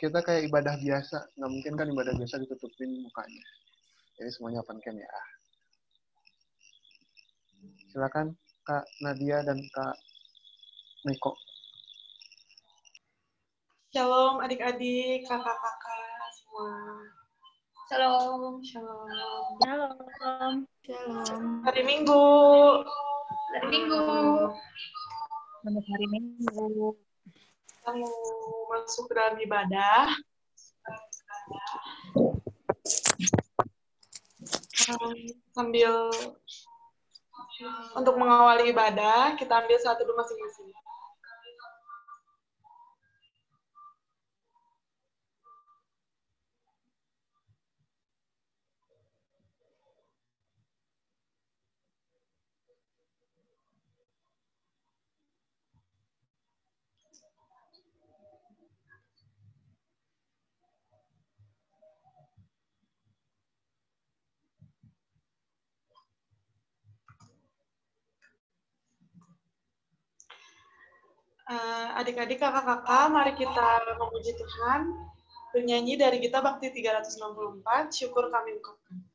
kita kayak ibadah biasa, nggak mungkin kan ibadah biasa ditutupin mukanya. Jadi semuanya open cam ya. Silakan Kak Nadia dan Kak Miko. Shalom adik-adik, kakak-kakak semua. Shalom. Shalom. Shalom. Shalom. Hari Minggu. Hari Minggu. Selamat hari Minggu. Kita mau masuk ke dalam ibadah. Sambil untuk mengawali ibadah, kita ambil satu dulu masing-masing. Adik-adik, kakak-kakak, mari kita memuji Tuhan. Bernyanyi dari Gita Bakti 364, syukur kami ungkapkan.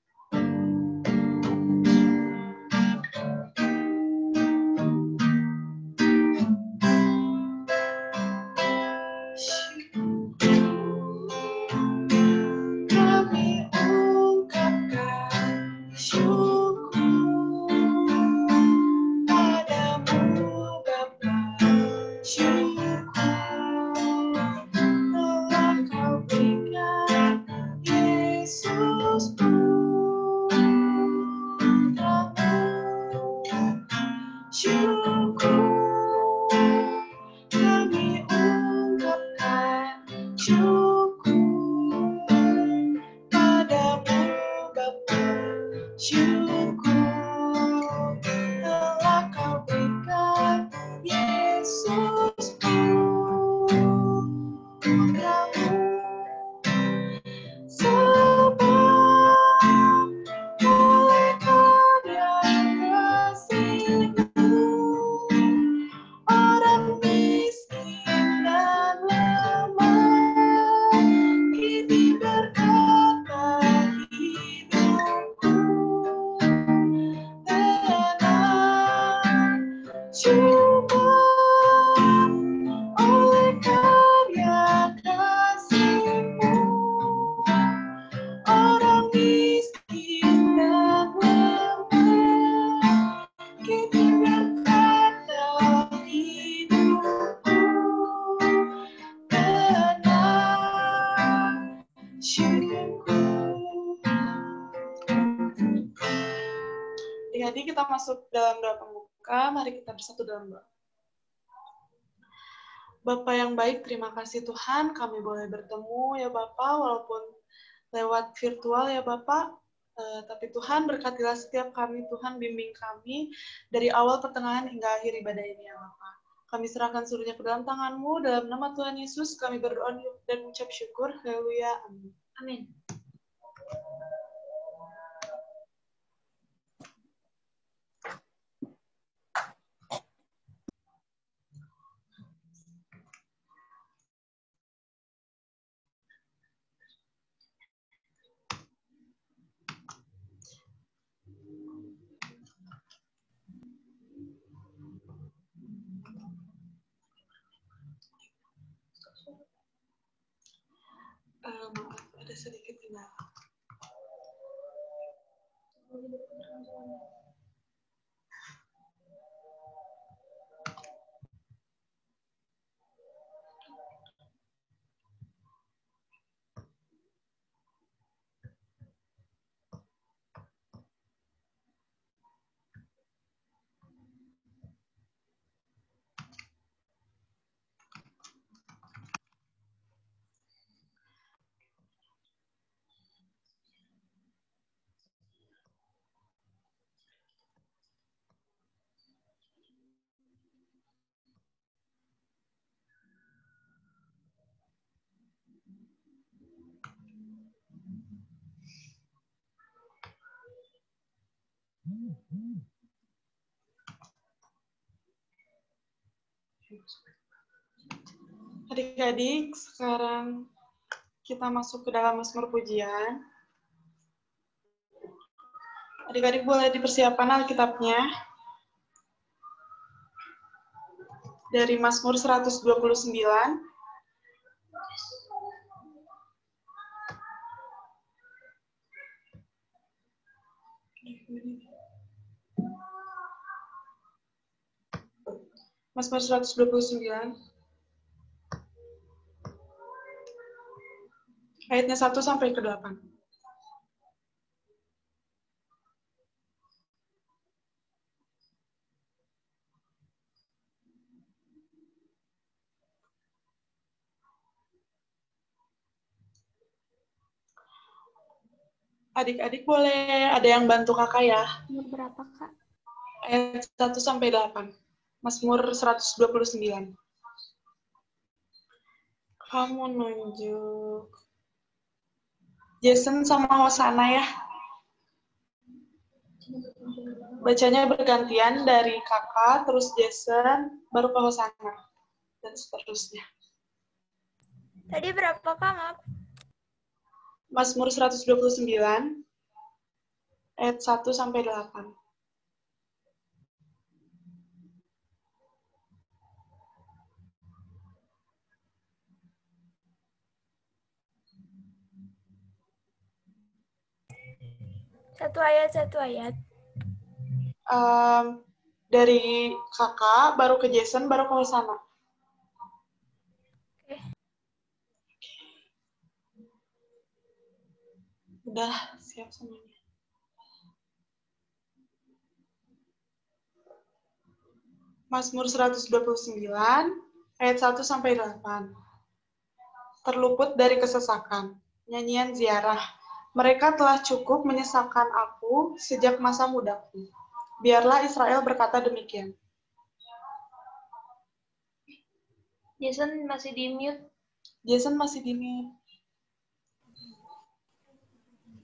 Jadi kita masuk dalam doa pembuka, mari kita bersatu dalam doa. Bapa yang baik, terima kasih Tuhan, kami boleh bertemu ya Bapak, walaupun lewat virtual ya Bapak, tapi Tuhan berkatilah setiap kami, Tuhan bimbing kami dari awal pertengahan hingga akhir ibadah ini ya Bapak. Kami serahkan seluruhnya ke dalam tangan-Mu, dalam nama Tuhan Yesus kami berdoa dan mengucap syukur, haleluya, amin. Amin. Maaf, ada sedikit kendala. Adik-adik, sekarang Kita masuk ke dalam Mazmur pujian. Adik-adik boleh dipersiapkan Alkitabnya. Dari Mazmur 129. Mazmur 129. Ayatnya 1 sampai ke 8. Adik-adik boleh ada yang bantu kakak ya. Nomor berapa, Kak? Ayat 1 sampai 8. Mazmur 129. Kamu nunjuk. Jason sama Hosana ya. Bacanya bergantian dari kakak, terus Jason, baru ke Hosana. Dan seterusnya. Tadi berapa, Kak? Maaf. Mazmur 129, ayat 1 sampai 8. Satu ayat. Dari kakak, baru ke Jason, baru ke Hosana. Oke. Udah siap semuanya. Mazmur 129, ayat 1 sampai 8. Terluput dari kesesakan. Nyanyian ziarah. Mereka telah cukup menyesakan aku sejak masa mudaku. Biarlah Israel berkata demikian. Jason masih di mute. Jason masih di mute.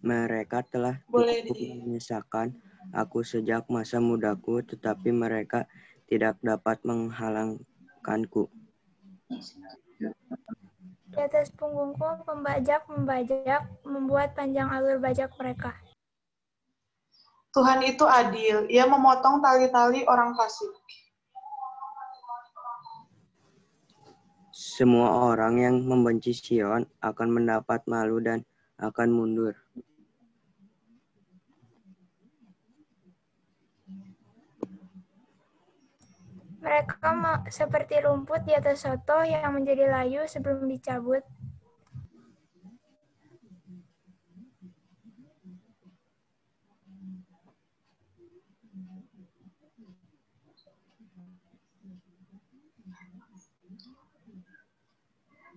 Mereka telah Boleh cukup menyesakan aku sejak masa mudaku, tetapi mereka tidak dapat menghalangkanku. Di atas punggungku pembajak membuat panjang alur bajak mereka. Tuhan itu adil, Ia memotong tali-tali orang fasik. Semua orang yang membenci Sion akan mendapat malu dan akan mundur. Mereka seperti rumput di atas soto yang menjadi layu sebelum dicabut.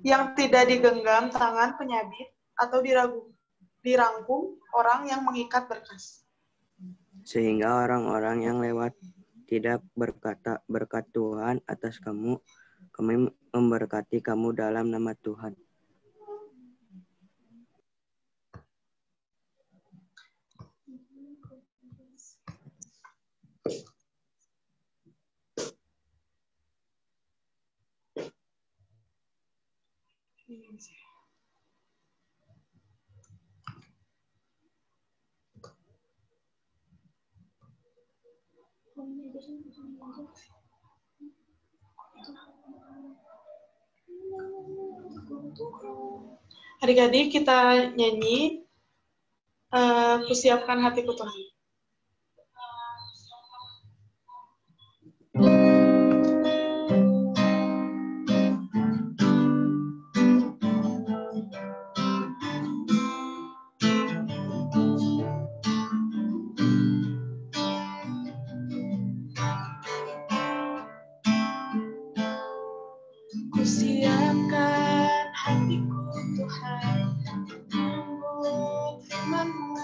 Yang tidak digenggam tangan penyabit atau dirangkum orang yang mengikat berkas. Sehingga orang-orang yang lewat tidak berkata, berkat Tuhan atas kamu, kami memberkati kamu dalam nama Tuhan. Adik-adik kita nyanyi Kusiapkan Hatiku Tuhan. Kusiapkan hatiku Tuhan, menyambut firman-Mu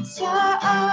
saat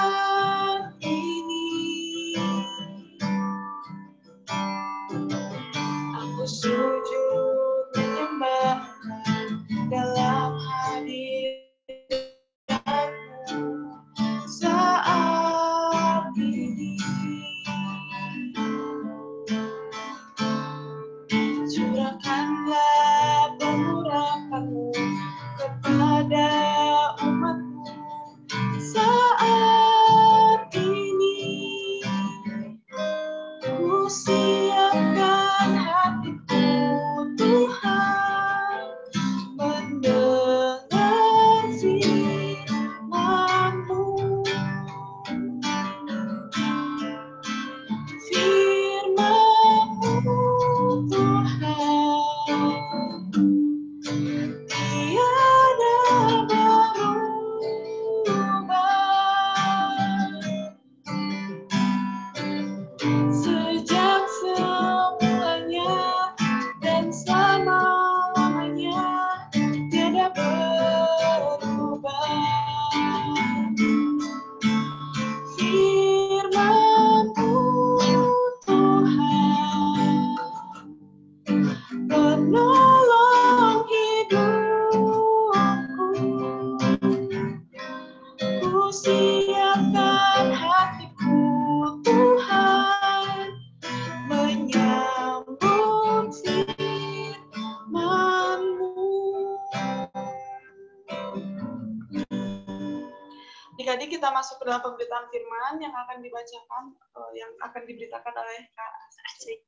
Adik-adik kita masuk ke dalam pemberitaan firman yang akan dibacakan, yang akan diberitakan oleh Kak Astrid.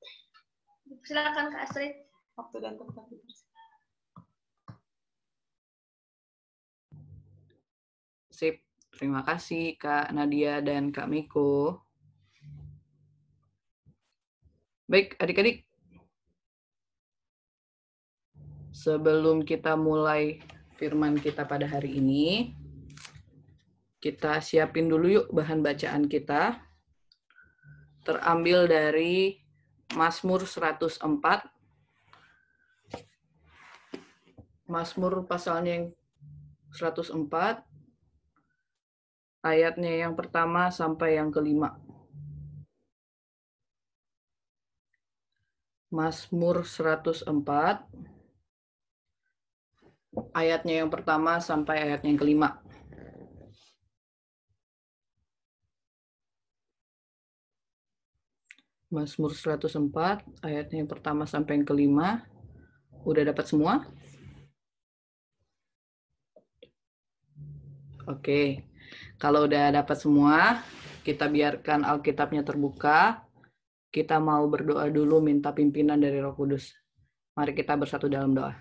Silakan Kak Astrid. Waktu dan tempat dipersilakan. Sip, terima kasih Kak Nadia dan Kak Miko. Baik, adik-adik. Sebelum kita mulai firman kita pada hari ini, kita siapin dulu yuk bahan bacaan kita. Terambil dari Mazmur 104. Mazmur pasalnya yang 104. Ayatnya yang pertama sampai yang kelima. Mazmur 104. Ayatnya yang pertama sampai ayatnya yang kelima. Mazmur 104, ayatnya yang pertama sampai yang kelima. Udah dapat semua? Oke. Kalau udah dapat semua, kita biarkan Alkitabnya terbuka. Kita mau berdoa dulu minta pimpinan dari Roh Kudus. Mari kita bersatu dalam doa.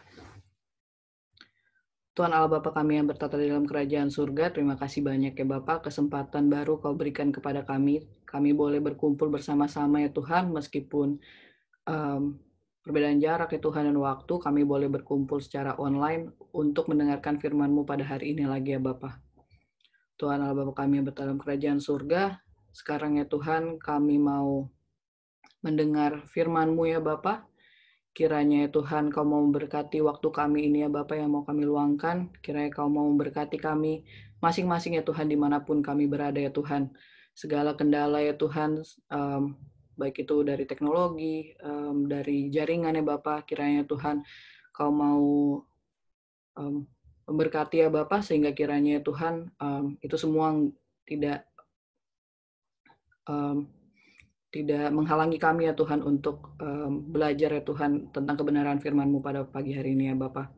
Tuhan Allah Bapa kami yang bertata di dalam kerajaan surga, terima kasih banyak ya Bapak, kesempatan baru Kau berikan kepada kami. Kami boleh berkumpul bersama-sama ya Tuhan, meskipun perbedaan jarak ya Tuhan dan waktu, kami boleh berkumpul secara online untuk mendengarkan firman-Mu pada hari ini lagi ya Bapak. Tuhan Allah Bapa kami yang bertata dalam kerajaan surga, sekarang ya Tuhan kami mau mendengar firman-Mu ya Bapak. Kiranya ya Tuhan Kau mau memberkati waktu kami ini ya Bapak yang mau kami luangkan. Kiranya Kau mau memberkati kami masing-masing ya Tuhan dimanapun kami berada ya Tuhan. Segala kendala ya Tuhan, baik itu dari teknologi, dari jaringan ya Bapak. Kiranya Tuhan Kau mau memberkati ya Bapak sehingga kiranya ya Tuhan itu semua tidak menghalangi kami ya Tuhan untuk belajar ya Tuhan tentang kebenaran firman-Mu pada pagi hari ini ya Bapa.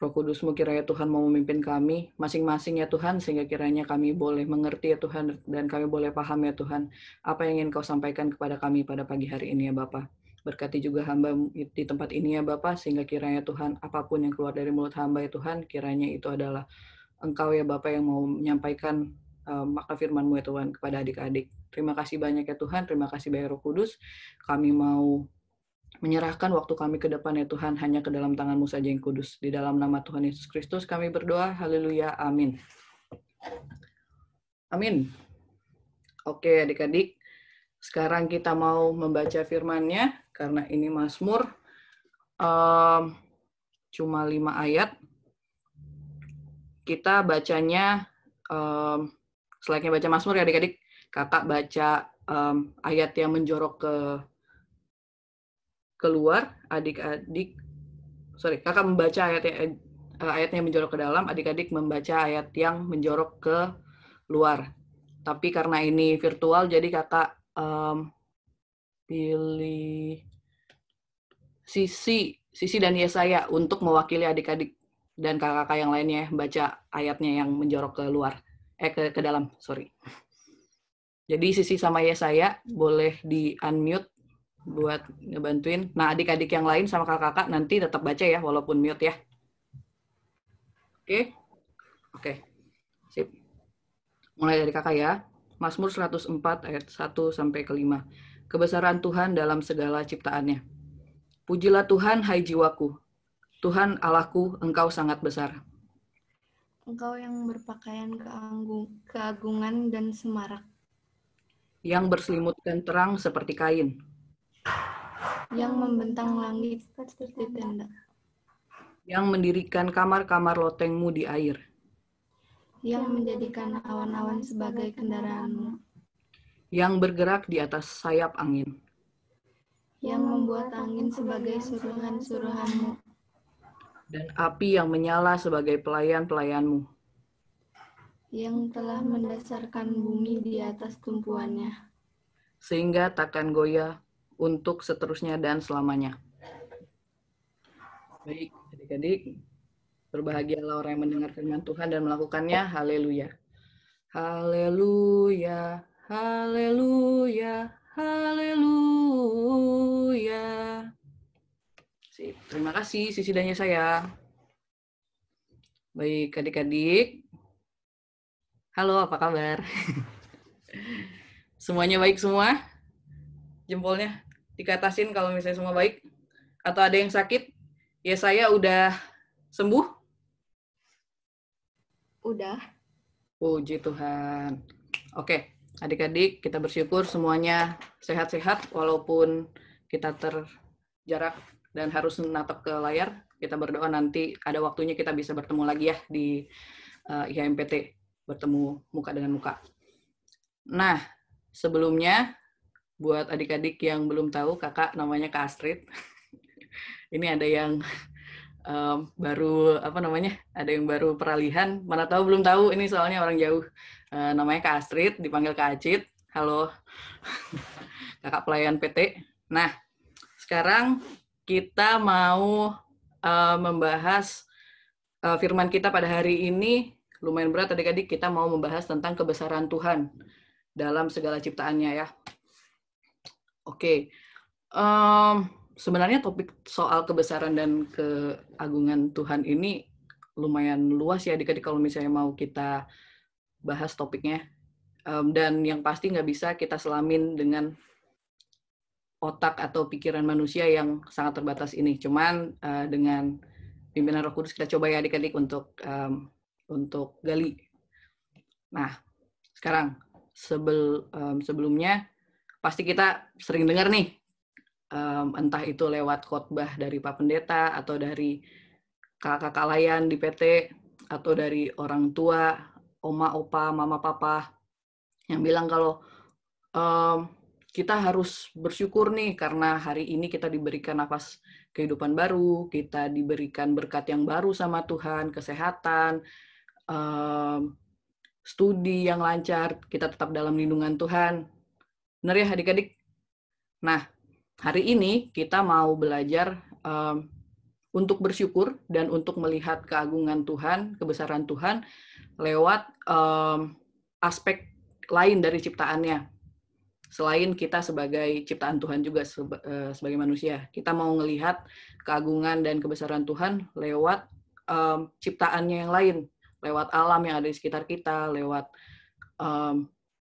Roh Kudus-Mu kiranya Tuhan mau memimpin kami masing-masing ya Tuhan sehingga kiranya kami boleh mengerti ya Tuhan dan kami boleh paham ya Tuhan apa yang ingin Kau sampaikan kepada kami pada pagi hari ini ya Bapa. Berkati juga hamba di tempat ini ya Bapa sehingga kiranya Tuhan apapun yang keluar dari mulut hamba ya Tuhan kiranya itu adalah Engkau ya Bapa yang mau menyampaikan makna firman-Mu ya Tuhan kepada adik-adik. Terima kasih banyak ya Tuhan, terima kasih banyak Roh Kudus. Kami mau menyerahkan waktu kami ke depan ya Tuhan, hanya ke dalam tangan-Mu saja yang kudus. Di dalam nama Tuhan Yesus Kristus kami berdoa, haleluya, amin. Amin. Oke adik-adik, sekarang kita mau membaca firman-Nya, karena ini Mazmur, cuma 5 ayat. Kita bacanya, selayaknya baca Mazmur ya adik-adik, kakak baca ayat yang menjorok keluar, kakak membaca ayatnya yang menjorok ke dalam, adik-adik membaca ayat yang menjorok ke luar. Tapi karena ini virtual, jadi kakak pilih Sisi dan Yesaya untuk mewakili adik-adik dan kakak-kakak yang lainnya baca ayatnya yang menjorok ke luar, ke dalam, sorry. Jadi Sisi sama Yesaya boleh di-unmute buat ngebantuin. Nah, adik-adik yang lain sama kakak-kakak nanti tetap baca ya, walaupun mute ya. Oke. Sip. Mulai dari kakak ya. Mazmur 104 ayat 1 sampai ke 5. Kebesaran Tuhan dalam segala ciptaannya. Pujilah Tuhan, hai jiwaku. Tuhan Allahku, Engkau sangat besar. Engkau yang berpakaian keagungan dan semarak. Yang berselimutkan terang seperti kain. Yang membentang langit seperti tenda. Yang mendirikan kamar-kamar loteng-Mu di air. Yang menjadikan awan-awan sebagai kendaraan-Mu. Yang bergerak di atas sayap angin. Yang membuat angin sebagai suruhan-suruhan-Mu. Dan api yang menyala sebagai pelayan-pelayan-Mu. Yang telah mendasarkan bumi di atas tumpuannya. Sehingga takkan goyah untuk seterusnya dan selamanya. Baik, adik-adik. Berbahagialah orang yang mendengar firman Tuhan dan melakukannya. Haleluya. Haleluya, haleluya, haleluya. Sip. Terima kasih Sisi dan saya. Baik, adik-adik. Halo, apa kabar? Semuanya baik semua? Jempolnya dikatasin kalau misalnya semua baik? Atau ada yang sakit? Ya saya udah sembuh? Udah. Puji Tuhan. Oke, adik-adik kita bersyukur semuanya sehat-sehat walaupun kita terjarak dan harus menatap ke layar. Kita berdoa nanti ada waktunya kita bisa bertemu lagi ya di IHMPT, bertemu muka dengan muka. Nah, sebelumnya buat adik-adik yang belum tahu, kakak namanya Kak Astrid. Ini ada yang baru ada yang baru peralihan, mana tahu belum tahu, ini soalnya orang jauh. Namanya Kak Astrid, dipanggil Kak Acit. Halo. Kakak pelayan PT. Nah, sekarang kita mau membahas firman kita pada hari ini. Lumayan berat adik-adik, kita mau membahas tentang kebesaran Tuhan dalam segala ciptaannya ya. Oke. Sebenarnya topik soal kebesaran dan keagungan Tuhan ini lumayan luas ya adik-adik kalau misalnya mau kita bahas topiknya. Dan yang pasti nggak bisa kita selamin dengan otak atau pikiran manusia yang sangat terbatas ini. Cuman dengan pimpinan Roh Kudus kita coba ya adik-adik untuk gali. Nah, sekarang sebelumnya pasti kita sering dengar nih, entah itu lewat khotbah dari Pak Pendeta atau dari kakak-kakak layan di PT atau dari orang tua, oma, opa, mama, papa yang bilang kalau kita harus bersyukur nih karena hari ini kita diberikan nafas kehidupan baru, kita diberikan berkat yang baru sama Tuhan, kesehatan, studi yang lancar, kita tetap dalam lindungan Tuhan. Benar ya adik-adik? Nah, hari ini kita mau belajar untuk bersyukur dan untuk melihat keagungan Tuhan, kebesaran Tuhan lewat aspek lain dari ciptaannya. Selain kita sebagai ciptaan Tuhan juga sebagai manusia. Kita mau melihat keagungan dan kebesaran Tuhan lewat ciptaannya yang lain. Lewat alam yang ada di sekitar kita, lewat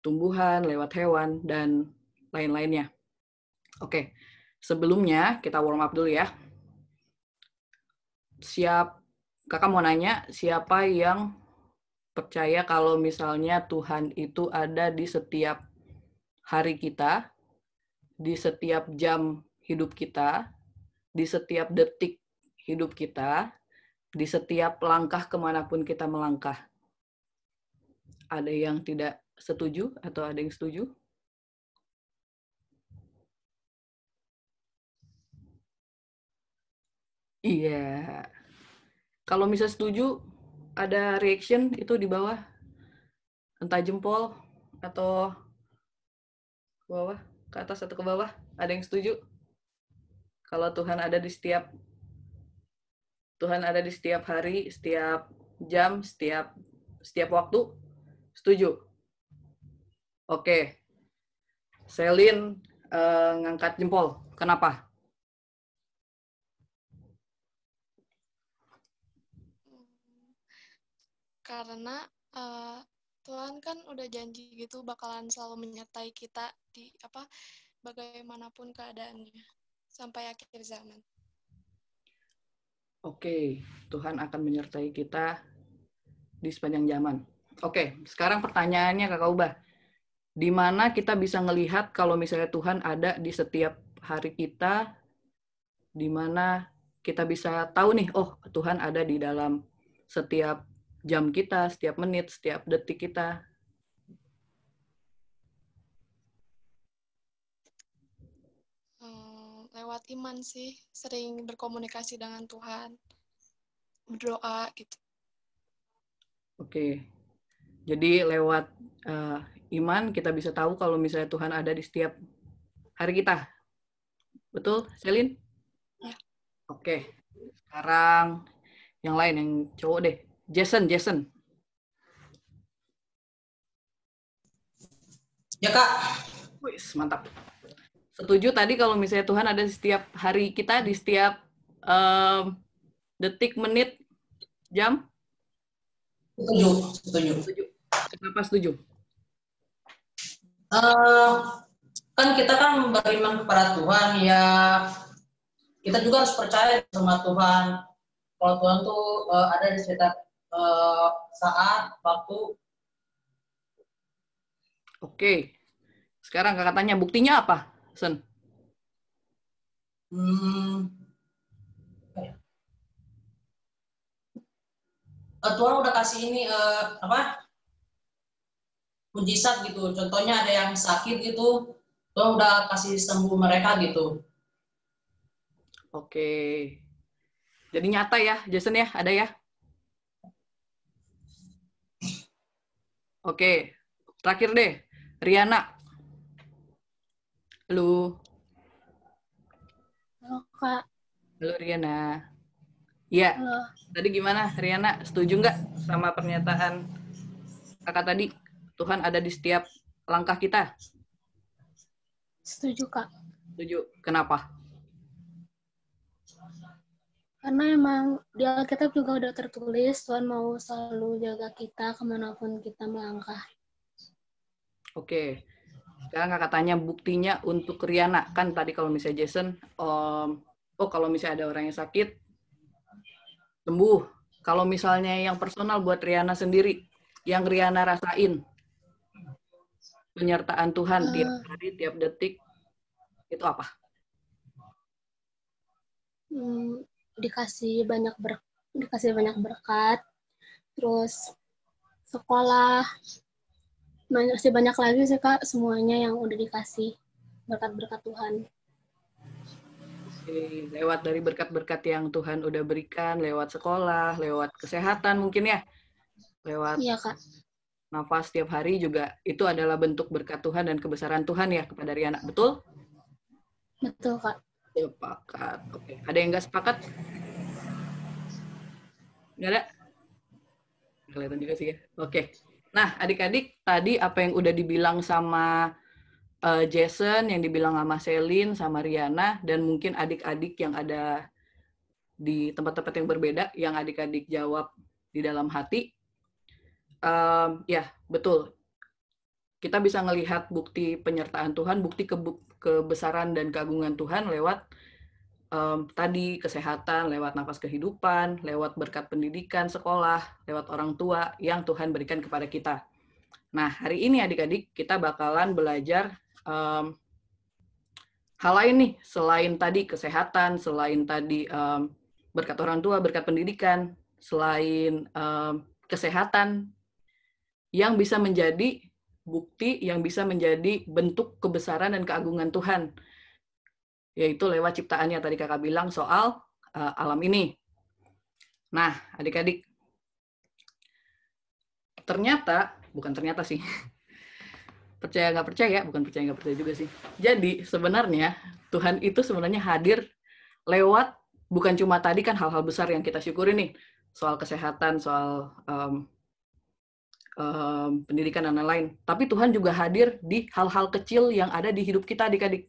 tumbuhan, lewat hewan, dan lain-lainnya. Oke, sebelumnya kita warm up dulu ya. Kakak mau nanya, siapa yang percaya kalau misalnya Tuhan itu ada di setiap hari kita, di setiap jam hidup kita, di setiap detik hidup kita, di setiap langkah kemanapun kita melangkah? Ada yang tidak setuju atau ada yang setuju? Iya. Kalau misalnya setuju, ada reaction itu di bawah. Entah jempol atau ke bawah, ke atas atau ke bawah. Ada yang setuju? Kalau Tuhan ada di setiap hari, setiap jam, setiap waktu. Setuju? Oke. Selin ngangkat jempol. Kenapa? Karena Tuhan kan udah janji gitu bakalan selalu menyertai kita di bagaimanapun keadaannya sampai akhir zaman. Oke, Tuhan akan menyertai kita di sepanjang zaman. Oke, sekarang pertanyaannya Kakak Ubah. Di mana kita bisa ngelihat kalau misalnya Tuhan ada di setiap hari kita, di mana kita bisa tahu nih, oh Tuhan ada di dalam setiap jam kita, setiap menit, setiap detik kita. Lewat iman sih, sering berkomunikasi dengan Tuhan, berdoa gitu. Oke, jadi lewat iman kita bisa tahu kalau misalnya Tuhan ada di setiap hari kita. Betul, Selin? Ya. Oke, sekarang yang lain, yang cowok deh. Jason. Ya Kak. Wih, mantap. Setuju tadi kalau misalnya Tuhan ada di setiap hari kita, di setiap detik, menit, jam? Setuju. Kenapa setuju? Kan kita kan beriman kepada Tuhan, ya kita juga harus percaya sama Tuhan. Kalau Tuhan tuh ada di setiap saat, waktu. Oke. Sekarang kakak tanya, buktinya apa, Sen? Tuhan udah kasih ini mujizat gitu. Contohnya ada yang sakit gitu, Tuhan udah kasih sembuh mereka gitu. Oke. Jadi nyata ya, Jason ya, ada ya? Oke. Terakhir deh, Riana. Halo. Halo Kak. Halo Riana. Iya. Tadi gimana Riana? Setuju nggak sama pernyataan kakak tadi? Tuhan ada di setiap langkah kita. Setuju Kak. Setuju. Kenapa? Karena emang di Alkitab juga udah tertulis Tuhan mau selalu jaga kita kemanapun kita melangkah. Oke. Sekarang kakak tanya buktinya untuk Riana. Kan tadi kalau misalnya Jason, kalau misalnya ada orang yang sakit, sembuh. Kalau misalnya yang personal buat Riana sendiri, yang Riana rasain, penyertaan Tuhan tiap hari, tiap detik, itu apa? Dikasih banyak berkat, terus sekolah, masih banyak lagi sih Kak, semuanya yang udah dikasih berkat-berkat Tuhan. Lewat dari berkat-berkat yang Tuhan udah berikan, lewat sekolah, lewat kesehatan mungkin ya, lewat iya, Kak. nafas tiap hari juga, itu adalah bentuk berkat Tuhan dan kebesaran Tuhan ya kepada Riana, betul? Betul Kak. Sepakat. Oke. Ada yang nggak sepakat? Nggak ada? Kelihatan juga sih ya. Oke. Nah, adik-adik, tadi apa yang udah dibilang sama Jason, yang dibilang sama Selin, sama Riana, dan mungkin adik-adik yang ada di tempat-tempat yang berbeda, yang adik-adik jawab di dalam hati. Ya, betul. Kita bisa melihat bukti penyertaan Tuhan, bukti kebesaran dan keagungan Tuhan lewat tadi kesehatan, lewat nafas kehidupan, lewat berkat pendidikan, sekolah, lewat orang tua yang Tuhan berikan kepada kita. Nah, hari ini adik-adik kita bakalan belajar hal lain nih, selain tadi kesehatan, selain tadi berkat orang tua, berkat pendidikan, selain kesehatan, yang bisa menjadi bukti, yang bisa menjadi bentuk kebesaran dan keagungan Tuhan. Yaitu lewat ciptaannya, tadi kakak bilang soal alam ini. Nah, adik-adik, bukan ternyata sih, percaya nggak percaya, bukan percaya nggak percaya juga sih. Jadi sebenarnya Tuhan itu sebenarnya hadir lewat, bukan cuma tadi kan hal-hal besar yang kita syukuri nih, soal kesehatan, soal pendidikan dan lain-lain. Tapi Tuhan juga hadir di hal-hal kecil yang ada di hidup kita, adik-adik.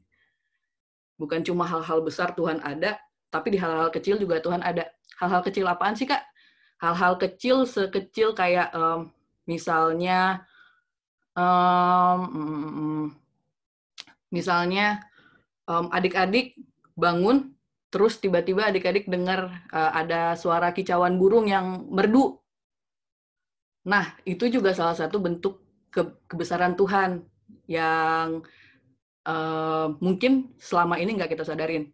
Bukan cuma hal-hal besar Tuhan ada, tapi di hal-hal kecil juga Tuhan ada. Hal-hal kecil apaan sih, Kak? Hal-hal kecil sekecil kayak misalnya adik-adik bangun, terus tiba-tiba adik-adik dengar ada suara kicauan burung yang merdu. Nah, itu juga salah satu bentuk kebesaran Tuhan yang mungkin selama ini nggak kita sadarin.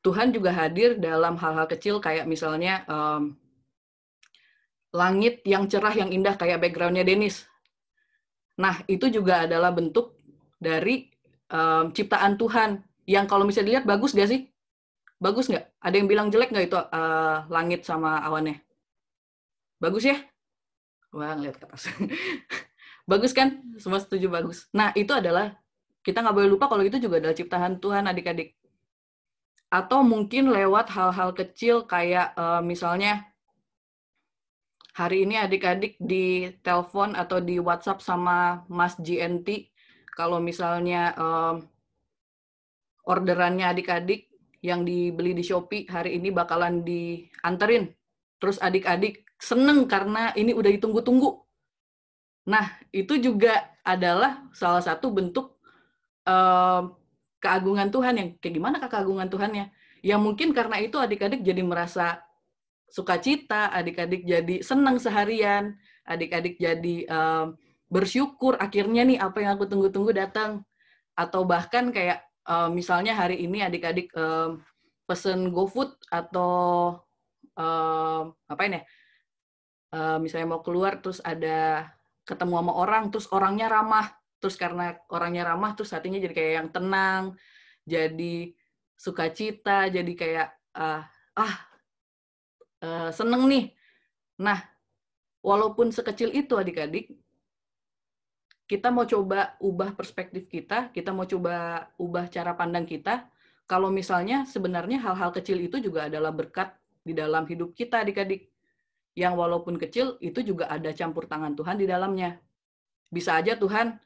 Tuhan juga hadir dalam hal-hal kecil kayak misalnya langit yang cerah, yang indah kayak background-nya Dennis. Nah, itu juga adalah bentuk dari ciptaan Tuhan yang kalau misalnya dilihat bagus nggak sih? Bagus nggak? Ada yang bilang jelek nggak itu langit sama awannya? Bagus ya? Wah, ngeliat ke atas. Bagus kan? Semua setuju bagus. Nah, itu adalah, kita nggak boleh lupa kalau itu juga adalah ciptaan Tuhan, adik-adik. Atau mungkin lewat hal-hal kecil kayak misalnya hari ini adik-adik di telepon atau di WhatsApp sama Mas GNT kalau misalnya orderannya adik-adik yang dibeli di Shopee hari ini bakalan dianterin. Terus adik-adik seneng karena ini udah ditunggu-tunggu. Nah, itu juga adalah salah satu bentuk keagungan Tuhan. Yang kayak gimana keagungan Tuhannya? Ya mungkin karena itu adik-adik jadi merasa sukacita, adik-adik jadi senang seharian, adik-adik jadi bersyukur akhirnya nih apa yang aku tunggu-tunggu datang. Atau bahkan kayak misalnya hari ini adik-adik pesen GoFood atau apain ya, misalnya mau keluar terus ada ketemu sama orang, terus orangnya ramah, terus karena orangnya ramah terus hatinya jadi kayak yang tenang, jadi sukacita, jadi kayak seneng nih. Nah, walaupun sekecil itu adik-adik, kita mau coba ubah perspektif kita mau coba ubah cara pandang kita, kalau misalnya sebenarnya hal-hal kecil itu juga adalah berkat di dalam hidup kita adik-adik. Yang walaupun kecil, itu juga ada campur tangan Tuhan di dalamnya. Bisa aja Tuhan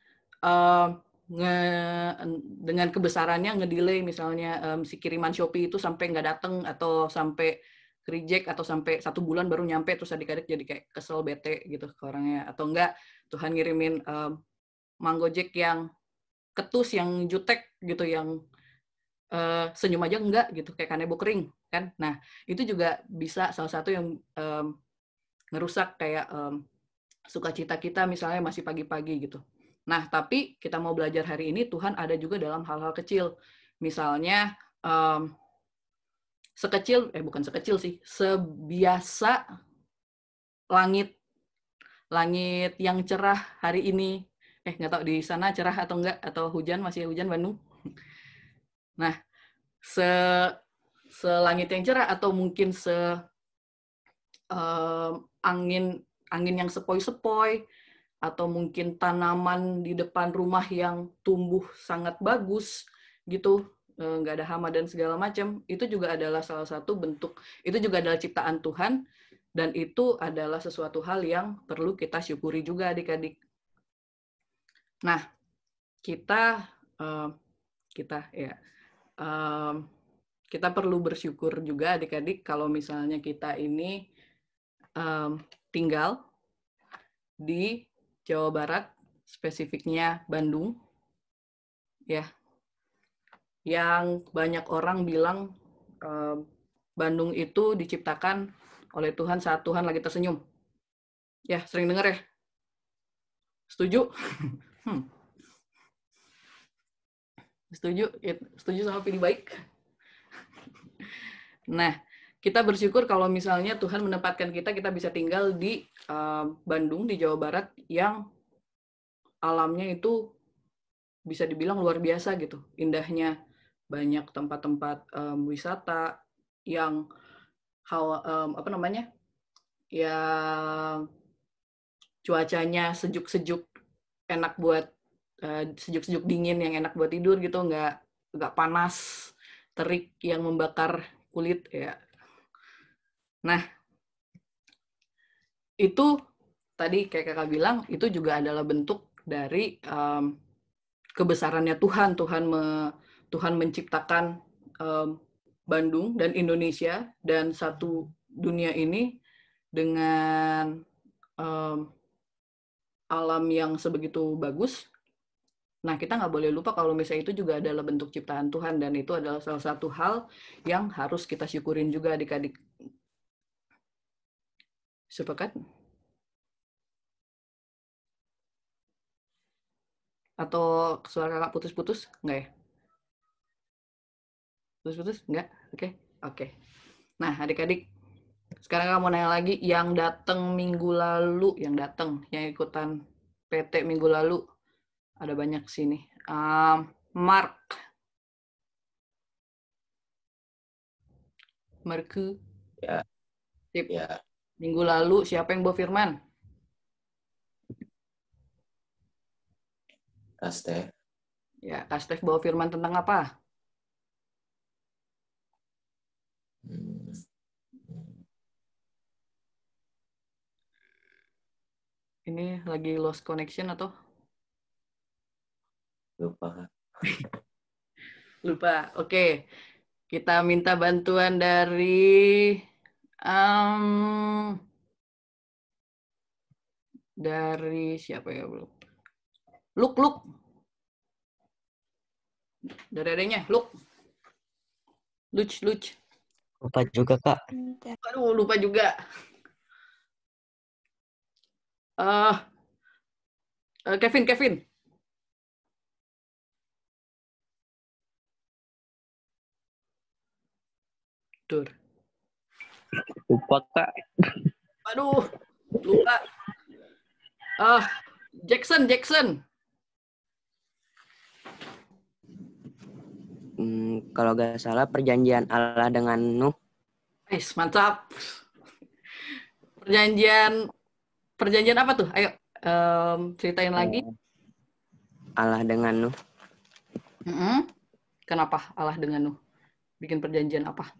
dengan kebesarannya ngedelay misalnya si kiriman Shopee itu sampai nggak datang, atau sampai reject, atau sampai 1 bulan baru nyampe, terus adik-adik jadi kayak kesel, bete gitu ke orangnya. Atau enggak, Tuhan ngirimin Manggojek yang ketus, yang jutek gitu, yang senyum aja enggak gitu, kayak kanebo kering kan. Nah, itu juga bisa salah satu yang ngerusak kayak sukacita kita misalnya masih pagi-pagi gitu. Nah, tapi kita mau belajar hari ini Tuhan ada juga dalam hal-hal kecil. Misalnya bukan sekecil sih, sebiasa langit yang cerah hari ini. Nggak tahu di sana cerah atau enggak, atau hujan, masih hujan Bandung. Nah, selangit yang cerah, atau mungkin angin yang sepoi-sepoi, atau mungkin tanaman di depan rumah yang tumbuh sangat bagus gitu, nggak ada hama dan segala macam, itu juga adalah salah satu bentuk, itu juga adalah ciptaan Tuhan, dan itu adalah sesuatu hal yang perlu kita syukuri juga adik-adik. Nah, kita perlu bersyukur juga adik-adik kalau misalnya kita ini tinggal di Jawa Barat, spesifiknya Bandung, ya, yang banyak orang bilang Bandung itu diciptakan oleh Tuhan saat Tuhan lagi tersenyum. Ya, sering dengar ya? Setuju? Setuju sama pilih baik? Nah, kita bersyukur kalau misalnya Tuhan menempatkan kita bisa tinggal di Bandung, di Jawa Barat, yang alamnya itu bisa dibilang luar biasa gitu. Indahnya, banyak tempat-tempat wisata yang yang cuacanya sejuk-sejuk, enak buat sejuk-sejuk dingin yang enak buat tidur gitu, nggak panas terik yang membakar kulit ya. Nah, itu tadi kayak kakak bilang, itu juga adalah bentuk dari kebesarannya Tuhan. Tuhan menciptakan Bandung dan Indonesia dan satu dunia ini dengan alam yang sebegitu bagus. Nah, kita nggak boleh lupa kalau misalnya itu juga adalah bentuk ciptaan Tuhan, dan itu adalah salah satu hal yang harus kita syukurin juga adik-adik. Sepakat? Atau suara kakak putus-putus? Nggak ya? Putus-putus? Nggak? Oke. Nah, adik-adik, sekarang kamu nanya lagi, yang datang minggu lalu, yang ikutan PT minggu lalu, ada banyak sini. Mark. Marku. Ya. Sip. Ya. Minggu lalu siapa yang bawa firman? Kastef. Ya, Kastef bawa firman tentang apa? Ini lagi lost connection atau? Lupa, Kak. Lupa. Oke. Kita minta bantuan dari siapa ya, belum? Luk. Dari adanya, Luk. Luc. Lupa juga, Kak. Aduh, lupa juga. Kevin. Tur. Lupa, Kak. Aduh, lupa. Jackson. Kalau nggak salah perjanjian Allah dengan Nuh. Nice, mantap. Perjanjian apa tuh? Ayo, ceritain lagi. Allah dengan Nuh. Kenapa Allah dengan Nuh? Bikin perjanjian apa?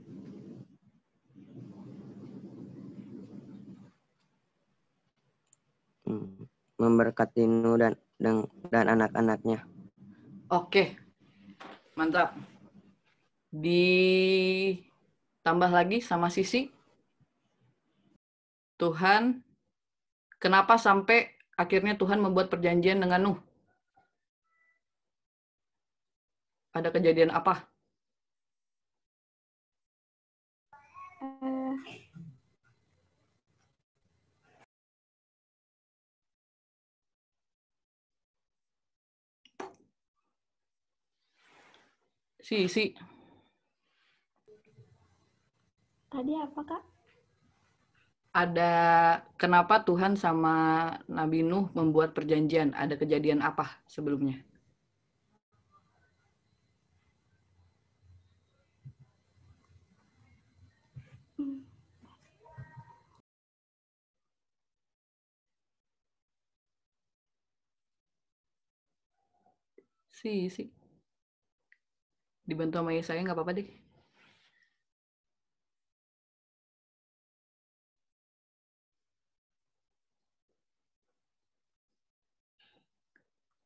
Memberkati Nuh dan anak-anaknya. Oke, mantap. Ditambah lagi sama Sisi. Tuhan, kenapa sampai akhirnya Tuhan membuat perjanjian dengan Nuh? Ada kejadian apa? Si. Tadi apa, Kak? Ada kenapa Tuhan sama Nabi Nuh membuat perjanjian? Ada kejadian apa sebelumnya? Si. Dibantu sama saya nggak apa-apa deh.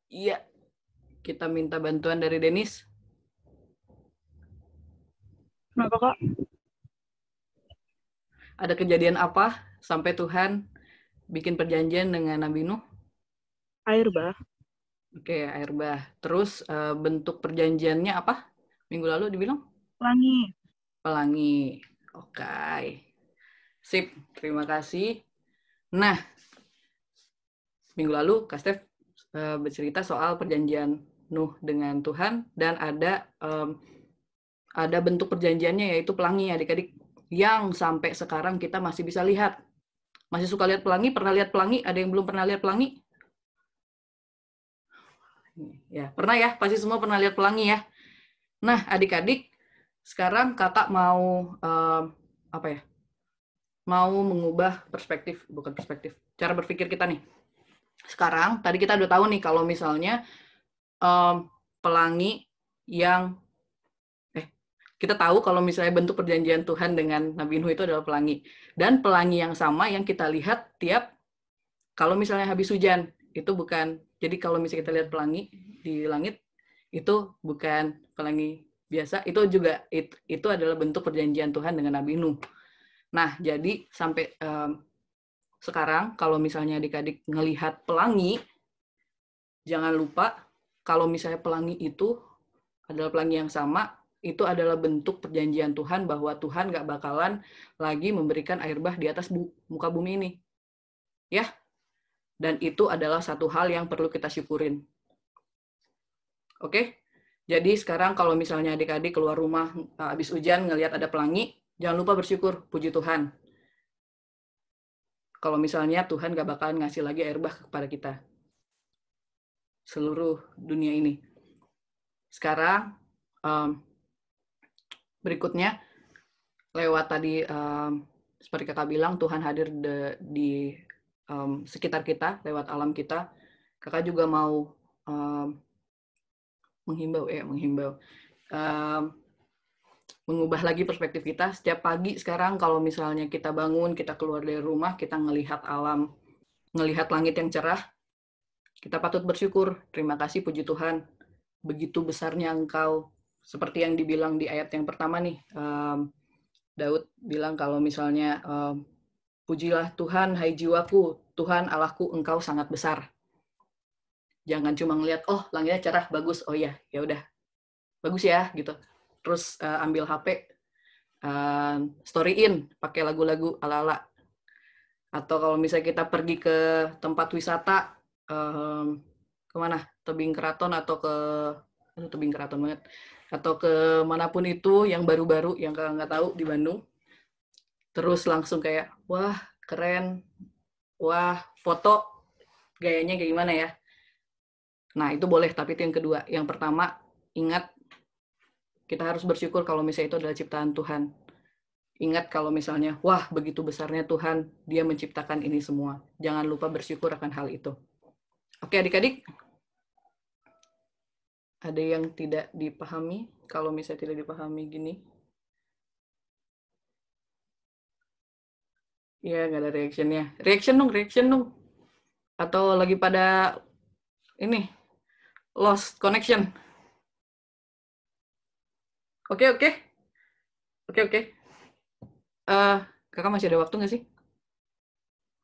Iya, kita minta bantuan dari Denis. Kenapa, Kak? Ada kejadian apa sampai Tuhan bikin perjanjian dengan Nabi Nuh? Air bah. Oke, air bah. Terus bentuk perjanjiannya apa? Minggu lalu dibilang? Pelangi. Oke. Sip, terima kasih. Nah, minggu lalu Kak Stef bercerita soal perjanjian Nuh dengan Tuhan dan ada bentuk perjanjiannya yaitu pelangi, adik-adik, yang sampai sekarang kita masih bisa lihat. Masih suka lihat pelangi? Pernah lihat pelangi? Ada yang belum pernah lihat pelangi? Ya, pernah ya? Pasti semua pernah lihat pelangi ya. Nah, adik-adik, sekarang kakak mau mau mengubah cara berpikir kita nih. Sekarang, tadi kita udah tahu nih kalau misalnya pelangi yang kita tahu kalau misalnya bentuk perjanjian Tuhan dengan Nabi Nuh itu adalah pelangi. Dan pelangi yang sama yang kita lihat kalau misalnya habis hujan, itu bukan, jadi kalau misalnya kita lihat pelangi di langit, itu bukan pelangi biasa, itu adalah bentuk perjanjian Tuhan dengan Nabi Nuh. Nah, jadi sampai sekarang kalau misalnya adik-adik ngelihat pelangi, jangan lupa kalau misalnya pelangi itu adalah pelangi yang sama, itu adalah bentuk perjanjian Tuhan bahwa Tuhan nggak bakalan lagi memberikan air bah di atas muka bumi ini. Ya, dan itu adalah satu hal yang perlu kita syukurin. Oke? Jadi sekarang kalau misalnya adik-adik keluar rumah habis hujan ngelihat ada pelangi, jangan lupa bersyukur, puji Tuhan. Kalau misalnya Tuhan nggak bakalan ngasih lagi air bah kepada kita. Seluruh dunia ini. Sekarang, berikutnya, lewat tadi, seperti kakak bilang, Tuhan hadir di sekitar kita, lewat alam kita. Kakak juga mau mengubah lagi perspektif kita. Setiap pagi sekarang kalau misalnya kita bangun, kita keluar dari rumah, kita ngelihat alam, ngelihat langit yang cerah, kita patut bersyukur. Terima kasih, puji Tuhan. begitu besarnya Engkau, seperti yang dibilang di ayat yang pertama nih, Daud bilang kalau misalnya pujilah Tuhan, hai jiwaku, Tuhan Allahku, Engkau sangat besar. Jangan cuma ngelihat, oh langitnya cerah, bagus, oh ya, ya udah, bagus ya gitu. Terus ambil HP, storyin, pakai lagu-lagu ala-ala. Atau kalau misalnya kita pergi ke tempat wisata, kemana? Tebing Keraton atau ke Tebing Keraton banget. Atau ke manapun itu yang baru-baru yang kakak nggak tahu di Bandung. Terus langsung kayak, wah keren, wah foto gayanya kayak gimana ya. Nah itu boleh, tapi itu yang kedua. Yang pertama, ingat kita harus bersyukur kalau misalnya itu adalah ciptaan Tuhan. Ingat kalau misalnya, wah begitu besarnya Tuhan, Dia menciptakan ini semua. Jangan lupa bersyukur akan hal itu. Oke adik-adik, ada yang tidak dipahami? Kalau misalnya tidak dipahami gini. Ya, nggak ada reaction-nya. Reaction dong. Atau lagi pada ini, lost connection. Oke. Kakak masih ada waktu nggak sih?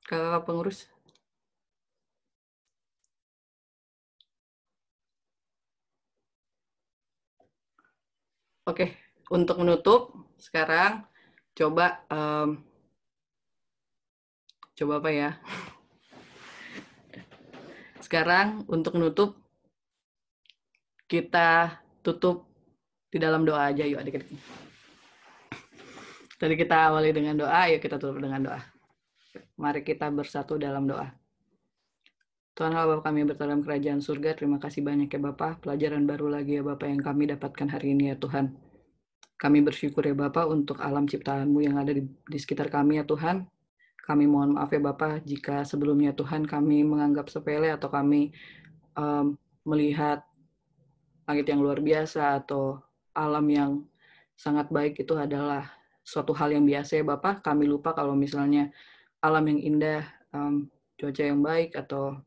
Kakak pengurus. Oke, untuk menutup sekarang coba apa ya? Sekarang untuk menutup kita tutup di dalam doa aja yuk adik-adik. Tadi kita awali dengan doa, yuk kita tutup dengan doa. Mari kita bersatu dalam doa. Tuhan Allah Bapa kami berada dalam kerajaan surga, terima kasih banyak ya Bapak, pelajaran baru lagi ya Bapak yang kami dapatkan hari ini ya Tuhan. Kami bersyukur ya Bapak untuk alam ciptaan-Mu yang ada di sekitar kami ya Tuhan. Kami mohon maaf ya Bapak jika sebelumnya Tuhan kami menganggap sepele atau kami melihat langit yang luar biasa atau alam yang sangat baik itu adalah suatu hal yang biasa ya Bapak. Kami lupa kalau misalnya alam yang indah, cuaca yang baik atau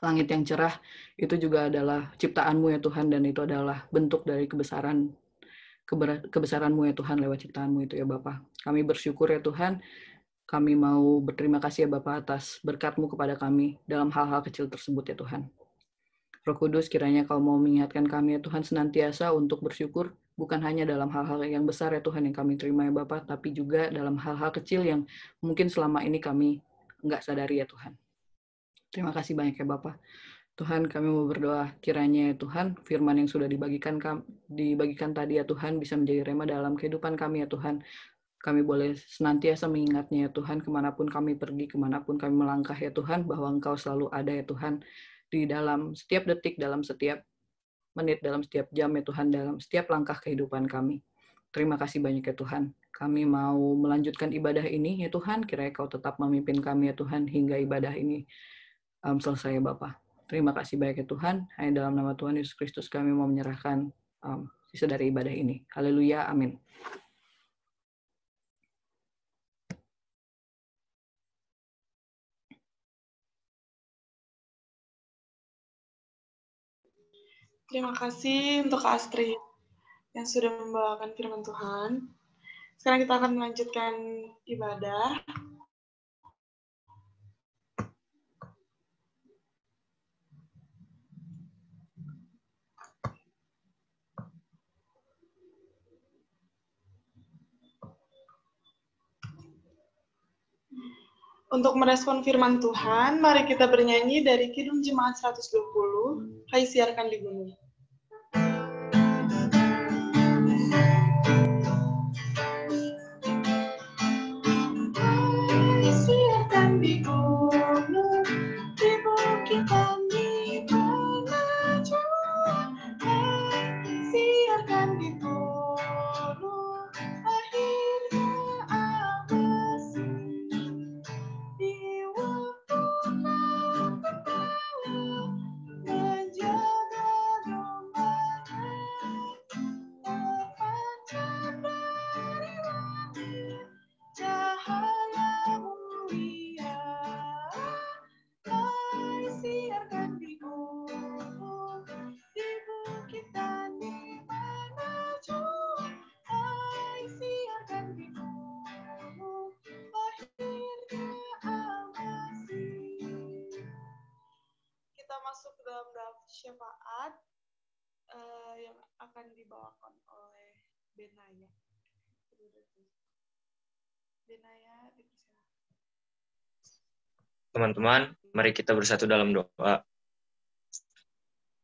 langit yang cerah itu juga adalah ciptaan-Mu ya Tuhan, dan itu adalah bentuk dari kebesaran-Mu ya Tuhan lewat ciptaan-Mu itu ya Bapak. Kami bersyukur ya Tuhan, kami mau berterima kasih ya Bapak atas berkat-Mu kepada kami dalam hal-hal kecil tersebut ya Tuhan. Roh Kudus, kiranya Kau mau mengingatkan kami ya Tuhan senantiasa untuk bersyukur, bukan hanya dalam hal-hal yang besar ya Tuhan yang kami terima ya Bapak, tapi juga dalam hal-hal kecil yang mungkin selama ini kami nggak sadari ya Tuhan. Terima kasih banyak ya Bapak. Tuhan, kami mau berdoa kiranya ya Tuhan, firman yang sudah dibagikan tadi ya Tuhan bisa menjadi rema dalam kehidupan kami ya Tuhan. Kami boleh senantiasa mengingatnya ya Tuhan, kemanapun kami pergi, kemanapun kami melangkah ya Tuhan, bahwa Engkau selalu ada ya Tuhan, di dalam setiap detik, dalam setiap menit, dalam setiap jam ya Tuhan, dalam setiap langkah kehidupan kami. Terima kasih banyak ya Tuhan. Kami mau melanjutkan ibadah ini ya Tuhan, kiranya Kau tetap memimpin kami ya Tuhan, hingga ibadah ini selesai ya Bapa. Terima kasih banyak ya Tuhan, hanya dalam nama Tuhan Yesus Kristus kami mau menyerahkan sisa dari ibadah ini. Haleluya, amin. Terima kasih untuk Kak Astrid yang sudah membawakan firman Tuhan. Sekarang kita akan melanjutkan ibadah. Untuk merespon firman Tuhan, mari kita bernyanyi dari Kidung Jemaat 120, Hai Siarkan di Gunung. Hai siarkan di gunung, di bukit dan di pengajuan. Hai siarkan di gunung, akhirnya abasi. Di waktu lautan malam, menjaga dombanya, terpancar dari langit cahaya mulia. Hai siarkan di gunung, di bukit masuk ke dalam doa syafaat yang akan dibawakan oleh Benaya. Benaya, dipersilakan. Teman-teman, mari kita bersatu dalam doa.